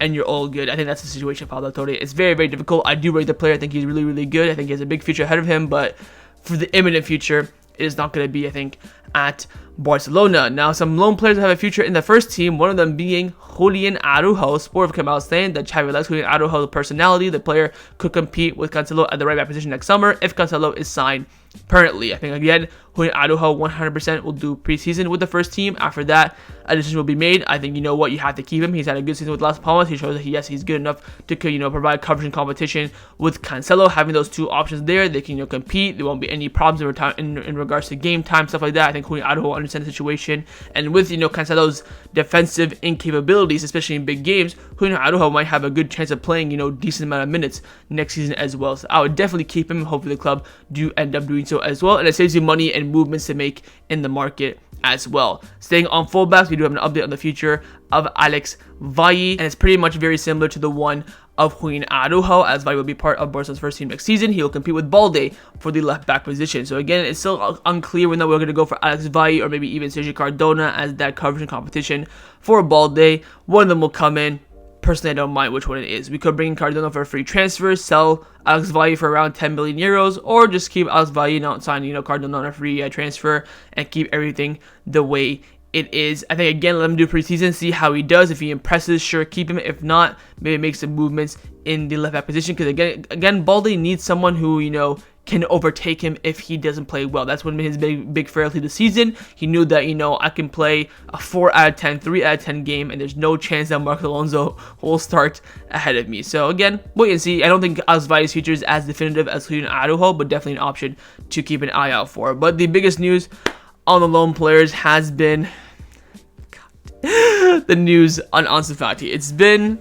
and you're all good. I think that's the situation of Pablo Torre. It's very, very difficult. I do rate the player. I think he's really, really good. I think he has a big future ahead of him, but for the imminent future, it is not going to be, I think, at Barcelona. Now, some loan players have a future in the first team, one of them being Julian Araujo. Sport have come out saying that Xavi likes Julian Araujo's personality. The player could compete with Cancelo at the right back position next summer if Cancelo is signed permanently. I think, again, Julian Araujo 100% will do preseason with the first team. After that, a decision will be made. I think, you know what, you have to keep him. He's had a good season with Las Palmas. He shows that, yes, he's good enough to, you know, provide coverage and competition with Cancelo. Having those two options there, they can, you know, compete. There won't be any problems in regards to game time, stuff like that. I think Julian Araujo understands the situation. And with, you know, Cancelo's defensive incapabilities, especially in big games, Julian Araujo might have a good chance of playing, you know, decent amount of minutes next season as well. So I would definitely keep him. Hopefully the club do end up doing so as well. And it saves you money and movements to make in the market as well. Staying on fullbacks, we do have an update on the future of Alex Faye, and it's pretty much very similar to the one of Julian Araujo, as Faye will be part of Barca's first team next season. He will compete with Balde for the left back position. So again, it's still unclear whether we're going to go for Alex Faye or maybe even Sergio Cardona as that coverage and competition for Balde. One of them will come in. Personally, I don't mind which one it is. We could bring in Cardona for a free transfer, sell Alex Faye for around 10 million euros, or just keep Alex Faye, not sign, you know, Cardona on a free transfer, and keep everything the way it is. I think, again, let him do preseason, see how he does. If he impresses, sure, keep him. If not, maybe make some movements in the left back position, because again, Balde needs someone who, you know, can overtake him if he doesn't play well. That's one of his big frailty this season. He knew that, you know, I can play a 4 out of 10, 3 out of 10 game, and there's no chance that Marcos Alonso will start ahead of me. So again, wait and see. I don't think Alex Faye's future is as definitive as Julian Araujo, but definitely an option to keep an eye out for. But the biggest news on the loan players has been the news on Ansu Fati. It's been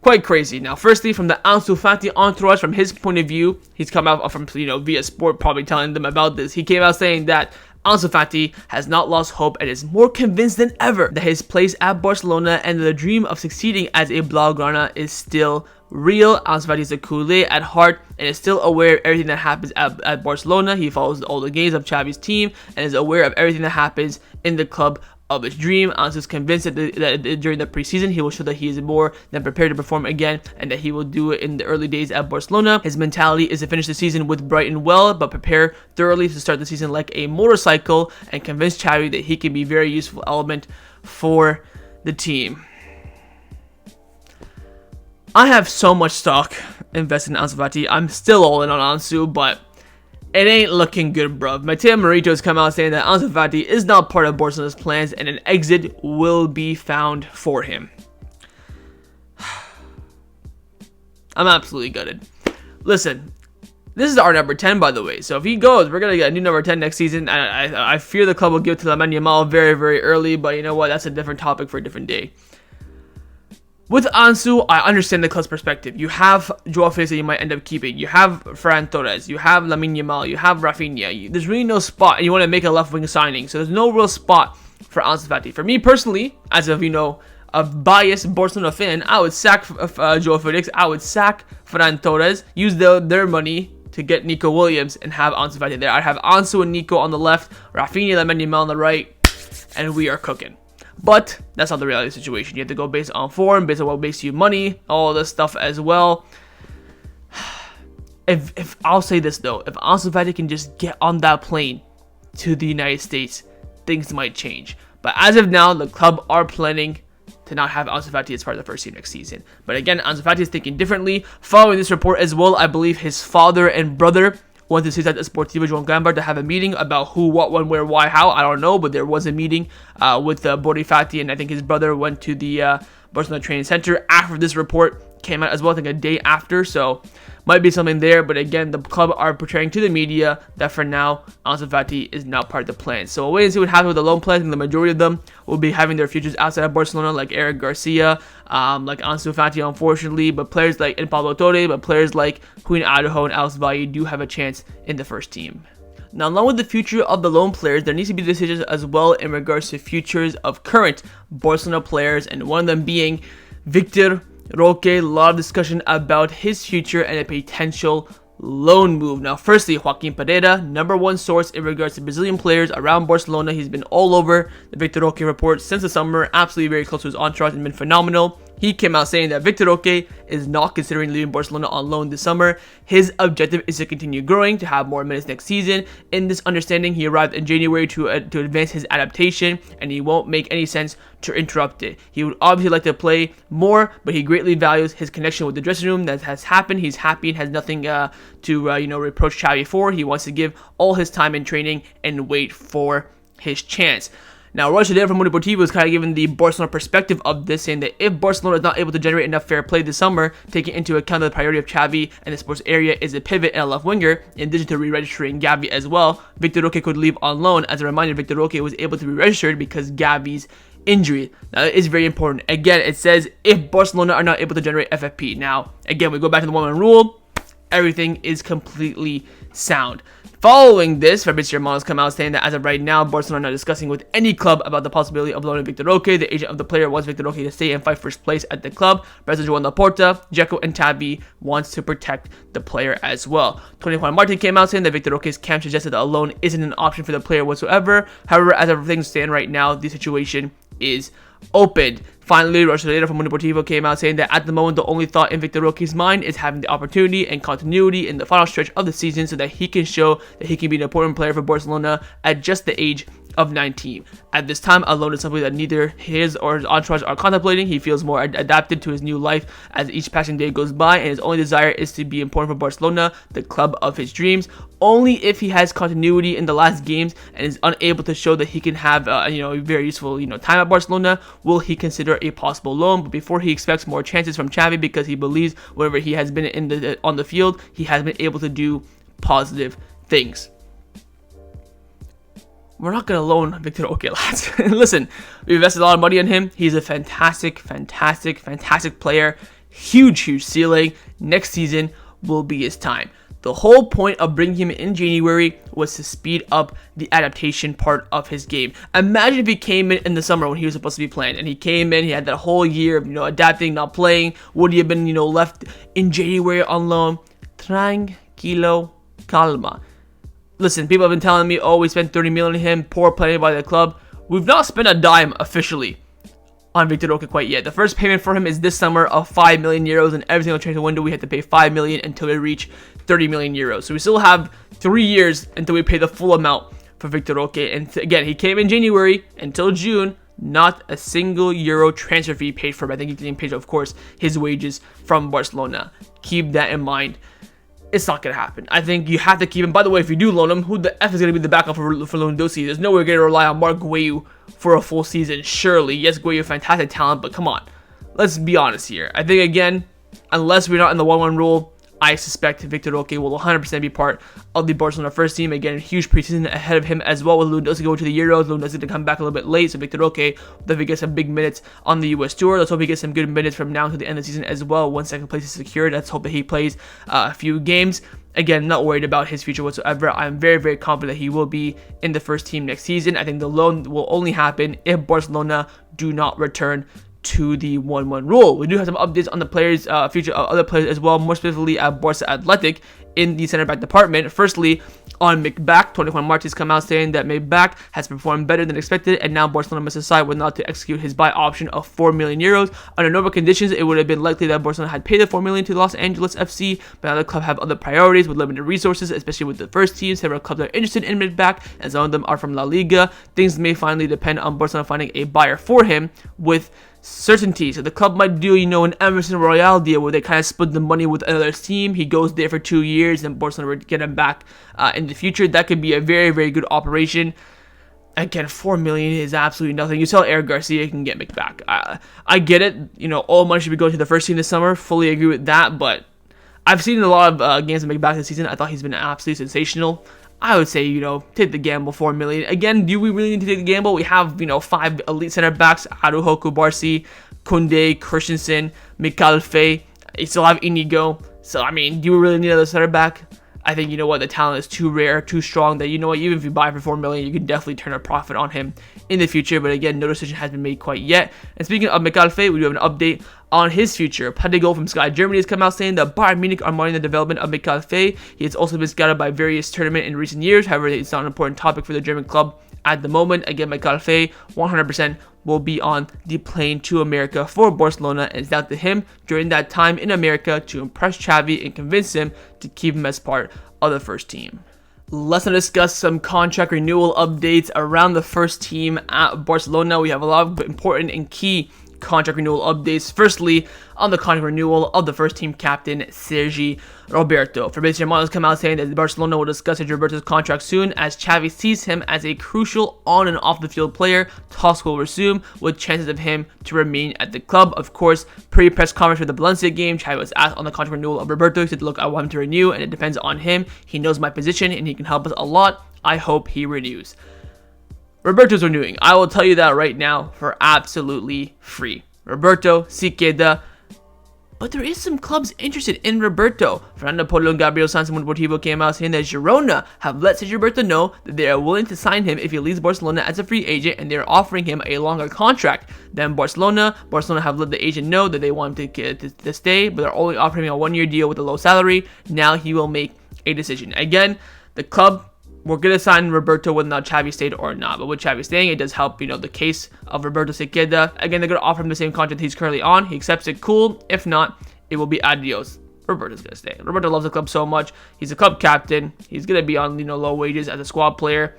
quite crazy. Now, firstly, from the Ansu Fati entourage, from his point of view, he's come out from, you know, via Sport, probably telling them about this. He came out saying that Ansu Fati has not lost hope and is more convinced than ever that his place at Barcelona and the dream of succeeding as a Blaugrana is still real. Ansu Fati is a culé at heart and is still aware of everything that happens at Barcelona. He follows all the games of Xavi's team and is aware of everything that happens in the club of his dream. Ansu is convinced that during the preseason he will show that he is more than prepared to perform again, and that he will do it in the early days at Barcelona. His mentality is to finish the season with Brighton well, but prepare thoroughly to start the season like a motorcycle, and convince Xavi that he can be a very useful element for the team. I have so much stock invested in Ansu Fati. I'm still all in on Ansu, but it ain't looking good, bruv. Mateo Morito has come out saying that Ansu Fati is not part of Barcelona's plans and an exit will be found for him. I'm absolutely gutted. Listen, this is our number 10, by the way. So if he goes, we're going to get a new number 10 next season. I fear the club will give it to Lamine Yamal very, very early, but you know what? That's a different topic for a different day. With Ansu, I understand the club's perspective. You have Joao Felix that you might end up keeping. You have Ferran Torres. You have Lamine Yamal. You have Raphinha. There's really no spot, and you want to make a left-wing signing. So there's no real spot for Ansu Fati. For me personally, as of, you know, a biased Barcelona fan, I would sack Joao Felix. I would sack Ferran Torres. Use their money to get Nico Williams and have Ansu Fati there. I'd have Ansu and Nico on the left, Raphinha, Lamine Yamal on the right, and we are cooking. But that's not the reality of the situation. You have to go based on form, based on what makes you money, all this stuff as well. If I'll say this though, if Ansu Fati can just get on that plane to the United States, things might change. But as of now, the club are planning to not have Ansu Fati as part of the first team next season. But again, Ansu Fati is thinking differently. Following this report as well, I believe his father and brother went to Ciudad Esportiva João Gambard to have a meeting about who, what, when, where, why, how. I don't know, but there was a meeting with Fati, and I think his brother went to the Barcelona training center after this report came out as well, I think a day after, so might be something there. But again, the club are portraying to the media that for now, Ansu Fati is not part of the plan. So we'll wait and see what happens with the loan players, and the majority of them will be having their futures outside of Barcelona, like Eric Garcia, like Ansu Fati, unfortunately, but players like Pablo Torre, but players like Julian Araujo and Alex Faye do have a chance in the first team. Now, along with the future of the loan players, there needs to be decisions as well in regards to futures of current Barcelona players, and one of them being Vitor Roque. A lot of discussion about his future and a potential loan move. Now, firstly, Joaquin Pereira, number one source in regards to Brazilian players around Barcelona. He's been all over the Vitor Roque report since the summer, absolutely very close to his entourage and been phenomenal He came out saying that Vitor Roque is not considering leaving Barcelona on loan this summer. His objective is to continue growing, to have more minutes next season. In this understanding, he arrived in January to advance his adaptation, and he won't make any sense to interrupt it. He would obviously like to play more, but he greatly values his connection with the dressing room. That has happened. He's happy and has nothing to reproach Xavi for. He wants to give all his time in training and wait for his chance. Now, Roger from Mundo Deportivo is kind of giving the Barcelona perspective of this, saying that if Barcelona is not able to generate enough fair play this summer, taking into account that the priority of Xavi and the sports area is a pivot and a left winger, in addition to re-registering Gavi as well, Vitor Roque could leave on loan. As a reminder, Vitor Roque was able to be registered because Gavi's injury. Now, that is very important. Again, it says if Barcelona are not able to generate FFP. Now, again, we go back to the 1-1 rule. Everything is completely sound. Following this, Fabrizio Romano has come out saying that as of right now, Barcelona are not discussing with any club about the possibility of loaning Vitor Roque. The agent of the player wants Vitor Roque to stay and fight first place at the club. President Joan Laporta, Deco, and Xavi wants to protect the player as well. Tony Juan Martin came out saying that Vitor Roque's camp suggested that a loan isn't an option for the player whatsoever. However, as of things stand right now, the situation is opened. Finally, Roger from Mundo Deportivo came out saying that at the moment, the only thought in Vitor Roque's mind is having the opportunity and continuity in the final stretch of the season so that he can show that he can be an important player for Barcelona at just the age of 19. At this time, a loan is something that neither his or his entourage are contemplating. He feels more adapted to his new life as each passing day goes by, and his only desire is to be important for Barcelona, the club of his dreams. Only if he has continuity in the last games and is unable to show that he can have a very useful time at Barcelona will he consider a possible loan. But before he expects more chances from Xavi, because he believes whenever he has been on the field, he has been able to do positive things. We're not going to loan Vitor Roque, lads. Listen, we invested a lot of money on him. He's a fantastic player. Huge ceiling. Next season will be his time. The whole point of bringing him in January was to speed up the adaptation part of his game. Imagine if he came in the summer when he was supposed to be playing, and he came in, he had that whole year of adapting, not playing. Would he have been left in January on loan? Tranquilo, calma. Listen, people have been telling me, oh, we spent 30 million on him, poor play by the club. We've not spent a dime officially on Vitor Roque quite yet. The first payment for him is this summer of 5 million euros, and every single transfer window we had to pay 5 million until we reach 30 million euros. So we still have 3 years until we pay the full amount for Vitor Roque. And again, he came in January until June. Not a single euro transfer fee paid for him. I think he's getting paid, of course, his wages from Barcelona. Keep that in mind. It's not going to happen. I think you have to keep him. By the way, if you do loan him, who the F is going to be the backup for Lewandowski? There's no way you're going to rely on Marc Guiu for a full season. Surely. Yes, Guiu, fantastic talent, but come on. Let's be honest here. I think, again, unless we're not in the 1-1 rule, I suspect Vitor Roque will 100% be part of the Barcelona first team. Again, huge preseason ahead of him as well, with Lewandowski going to the Euros. Lewandowski to come back a little bit late, so Vitor Roque will definitely get some big minutes on the US Tour. Let's hope he gets some good minutes from now to the end of the season as well. Once second place is secured, let's hope that he plays a few games. Again, not worried about his future whatsoever. I'm very confident that he will be in the first team next season. I think the loan will only happen if Barcelona do not return to the 1-1 rule. We do have some updates on the players, future other players as well, more specifically at Barça Athletic in the center back department. Firstly, on Mbacke, Tony Juan Martin has come out saying that Mbacke has performed better than expected, and now Barcelona must decide whether or not to execute his buy option of 4 million euros. Under normal conditions, it would have been likely that Barcelona had paid the 4 million to Los Angeles FC, but now the club have other priorities with limited resources, especially with the first team. Several clubs are interested in Mbacke, and some of them are from La Liga. Things may finally depend on Barcelona finding a buyer for him with certainty. So the club might do, an Emerson Royale deal where they kind of split the money with another team. He goes there for 2 years, and Barcelona would get him back in the future. That could be a very good operation. Again, 4 million is absolutely nothing. You sell Eric Garcia, you can get Mbacke. I get it. All money should be going to the first team this summer. Fully agree with that. But I've seen a lot of games of Mbacke this season. I thought he's been absolutely sensational. I would say, take the gamble, 4 million. Again, do we really need to take the gamble? We have, 5 elite center backs: Araujo, Kubarsi, Koundé, Christensen, Mikal Faye. You still have Inigo. So, do we really need another center back? I think, the talent is too rare, too strong that, even if you buy for 4 million, you can definitely turn a profit on him in the future. But again, no decision has been made quite yet. And speaking of Mikal Faye, we do have an update on his future. Padigo from Sky Germany has come out saying that Bayern Munich are monitoring the development of Mikal Faye. He has also been scouted by various tournaments in recent years. However, it's not an important topic for the German club at the moment. Again, Faye 100% will be on the plane to America for Barcelona, and it's down to him during that time in America to impress Xavi and convince him to keep him as part of the first team. Let's now discuss some contract renewal updates around the first team at Barcelona. We have a lot of important and key contract renewal updates. Firstly, on the contract renewal of the first team captain, Sergi Roberto. Fabrizio Romano has come out saying that Barcelona will discuss Sergi Roberto's contract soon, as Xavi sees him as a crucial on and off the field player. Talks will resume with chances of him to remain at the club. Of course, pre-press conference for the Valencia game, Xavi was asked on the contract renewal of Roberto. He said, look, I want him to renew, and it depends on him. He knows my position, and he can help us a lot. I hope he renews. Roberto's renewing. I will tell you that right now for absolutely free. Roberto, si queda. But there is some clubs interested in Roberto. Fernando Polo and Gabriel Sanz from Deportivo came out saying that Girona have let Sergi Roberto know that they are willing to sign him if he leaves Barcelona as a free agent, and they are offering him a longer contract than Barcelona. Barcelona have let the agent know that they want him to stay, but they're only offering him a one-year deal with a low salary. Now he will make a decision. Again, the club, we're going to sign Roberto whether or not Xavi stayed or not. But with Xavi staying, it does help, the case of Roberto Sequeda. Again, they're going to offer him the same contract he's currently on. He accepts it, cool. If not, it will be adios. Roberto's going to stay. Roberto loves the club so much. He's a club captain. He's going to be on, low wages as a squad player.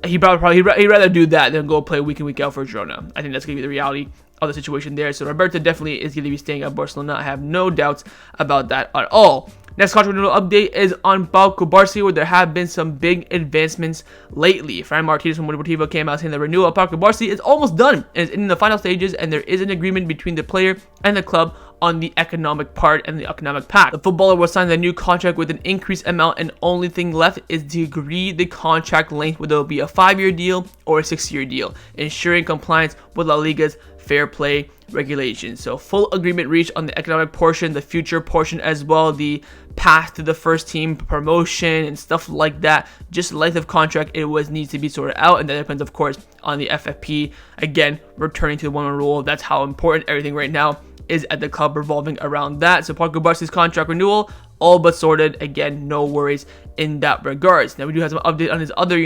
He'd rather do that than go play week in, week out for Girona. I think that's going to be the reality of the situation there. So Roberto definitely is going to be staying at Barcelona. I have no doubts about that at all. Next contract renewal update is on Pau Cubarsí, where there have been some big advancements lately. Fran Martinez from Deportivo came out saying the renewal of Pau Cubarsí is almost done and is in the final stages, and there is an agreement between the player and the club on the economic part and the economic pact. The footballer will sign a new contract with an increased amount, and only thing left is to agree the contract length, whether it will be a 5-year deal or a 6-year deal, ensuring compliance with La Liga's fair play regulations. So full agreement reached on the economic portion, the future portion as well, the path to the first team promotion and stuff like that. Just length of contract, it needs to be sorted out, and that depends of course on the FFP. Again, returning to the 1-1 rule. That's how important everything right now is at the club, revolving around that. So Pau Cubarsí's contract renewal all but sorted. Again, no worries in that regards. Now we do have some update on his other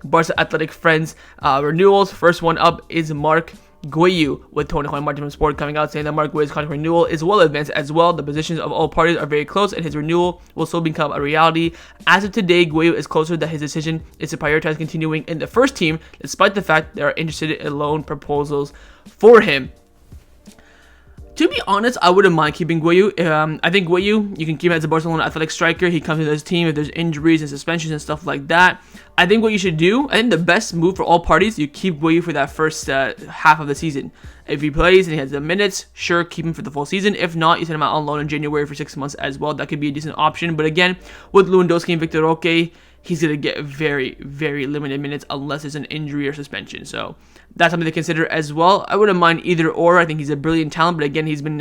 Barca Athletic friends renewals. First one up is Marc Guiu, with Tony Juan Martin from Sport coming out saying that Marc Guiu's contract renewal is well advanced as well. The positions of all parties are very close, and his renewal will still become a reality. As of today, Guiu is closer that his decision is to prioritize continuing in the first team, despite the fact they are interested in loan proposals for him. To be honest, I wouldn't mind keeping Guiu. I think Guiu, you can keep him as a Barcelona athletic striker. He comes into this team if there's injuries and suspensions and stuff like that. I think what you should do, I think the best move for all parties, you keep Guiu for that first half of the season. If he plays and he has the minutes, sure, keep him for the full season. If not, you send him out on loan in January for 6 months as well. That could be a decent option. But again, with Lewandowski and Vitor Roque, he's going to get very, very limited minutes unless it's an injury or suspension. So that's something to consider as well. I wouldn't mind either or. I think he's a brilliant talent, but again, he's been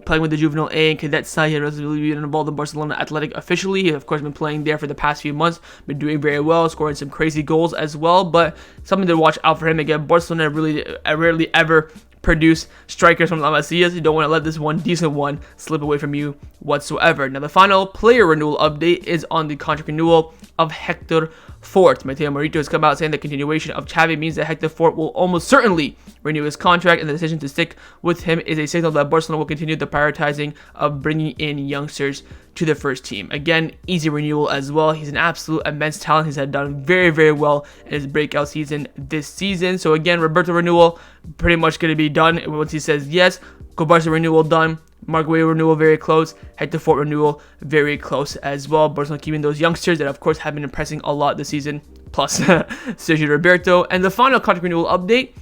playing with the Juvenile A and Cadet side. He hasn't really been involved in Barcelona Athletic officially. He, of course, been playing there for the past few months, been doing very well, scoring some crazy goals as well, but something to watch out for him. Again, Barcelona rarely ever produce strikers from La Masia. You don't want to let this one decent one slip away from you whatsoever. Now, the final player renewal update is on the contract renewal of Hector Fort. Mateo Morito has come out saying the continuation of Xavi means that Hector Fort will almost certainly renew his contract, and the decision to stick with him is a signal that Barcelona will continue the prioritizing of bringing in youngsters to the first team. Again, easy renewal as well. He's an absolute immense talent. He's had done very, very well in his breakout season this season. So again, Roberto renewal pretty much going to be done once he says yes. Cubarsí renewal done. Marc Guiu renewal very close. Hector Fort renewal very close as well. Barcelona keeping those youngsters that of course have been impressing a lot this season, plus Sergi Roberto. And the final contract renewal update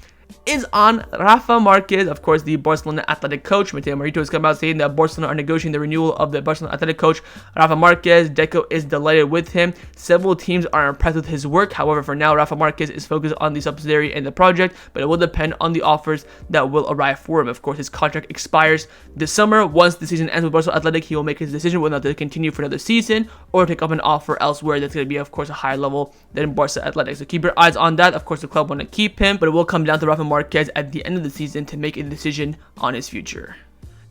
is on Rafa Marquez, of course, the Barcelona athletic coach. Mateo Morito has come out saying that Barcelona are negotiating the renewal of the Barcelona athletic coach, Rafa Marquez. Deco is delighted with him. Several teams are impressed with his work. However, for now, Rafa Marquez is focused on the subsidiary and the project, but it will depend on the offers that will arrive for him. Of course, his contract expires this summer. Once the season ends with Barcelona Athletic, he will make his decision whether or not to continue for another season or take up an offer elsewhere that's going to be, of course, a higher level than Barca Athletic. So keep your eyes on that. Of course, the club want to keep him, but it will come down to Rafa Marquez at the end of the season to make a decision on his future.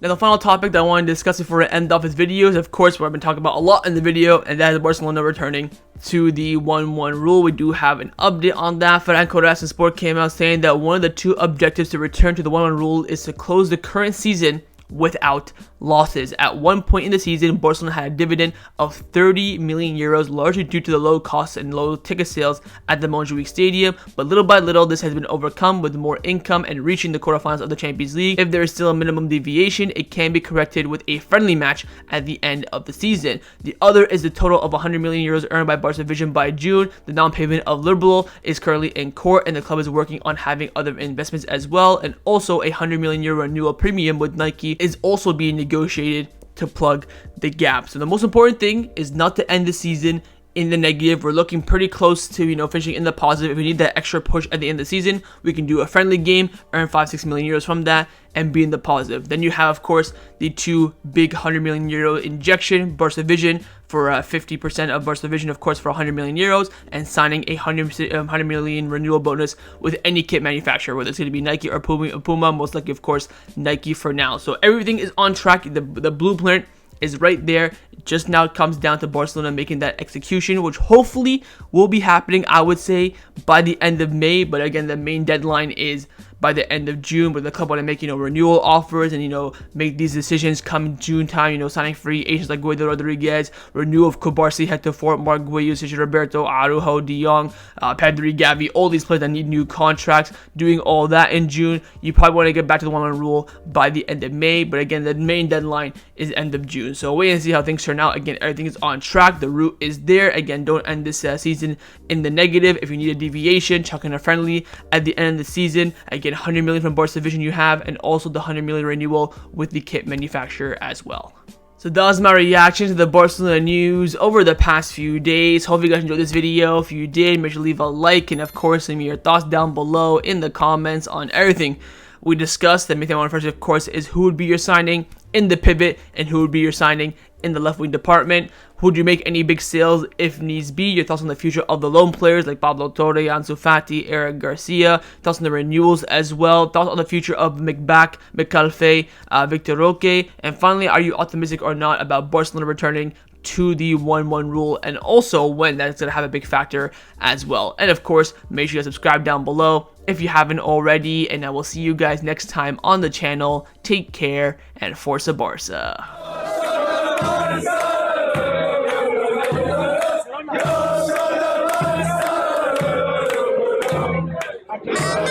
Now, the final topic that I want to discuss before I end off this video is, of course, what I've been talking about a lot in the video, and that is Barcelona returning to the 1-1 rule. We do have an update on that. Franco Racing Sport came out saying that one of the two objectives to return to the 1-1 rule is to close the current season without losses. At one point in the season, Barcelona had a dividend of 30 million euros, largely due to the low costs and low ticket sales at the Montjuic Stadium, but little by little this has been overcome with more income and reaching the quarterfinals of the Champions League. If there is still a minimum deviation, it can be corrected with a friendly match at the end of the season. The other is the total of 100 million euros earned by Barca Vision by June. The non-payment of Liberal is currently in court, and the club is working on having other investments as well, and also a 100 million euro renewal premium with Nike is also being negotiated to plug the gap. So the most important thing is not to end the season in the negative. We're looking pretty close to, finishing in the positive. If we need that extra push at the end of the season, we can do a friendly game, earn 5-6 million euros from that, and be in the positive. Then you have, of course, the two big 100 million euro injection, Barca Vision for 50% of Barca Vision, of course, for 100 million euros, and signing a 100 million renewal bonus with any kit manufacturer, whether it's going to be Nike or Puma, most likely, of course, Nike for now. So everything is on track. The blueprint is right there. Just now it comes down to Barcelona making that execution, which hopefully will be happening, I would say, by the end of May. But again, the main deadline is by the end of June, where the club want to make, renewal offers and, make these decisions come June time, signing free agents like Guido Rodriguez, renewal of Kvaratskhelia, Hector Fort, Mark Guiu, Sergio Roberto, Araujo, Jong, Pedri, Gavi, all these players that need new contracts, doing all that in June. You probably want to get back to the 1-1 rule by the end of May, but again, the main deadline is end of June. So wait and see how things turn out. Again, everything is on track. The route is there. Again, don't end this season in the negative. If you need a deviation, chuck in a friendly at the end of the season. Again, 100 million from Barca Vision you have, and also the 100 million renewal with the kit manufacturer as well. So that was my reaction to the Barcelona news over the past few days. Hope you guys enjoyed this video. If you did, make sure to leave a like, and of course, leave me your thoughts down below in the comments on everything we discussed. The main thing I want to first, of course, is who would be your signing in the pivot and who would be your signing in the left wing department. Would you make any big sales if needs be? Your thoughts on the future of the loan players like Pablo Torre, Ansu Fati, Eric Garcia. Thoughts on the renewals as well. Thoughts on the future of Mbacke, Faye, Vitor Roque. And finally, are you optimistic or not about Barcelona returning to the 1-1 rule, and also when that's going to have a big factor as well. And of course, make sure you subscribe down below if you haven't already, and I will see you guys next time on the channel. Take care, and Forza Barca. Go,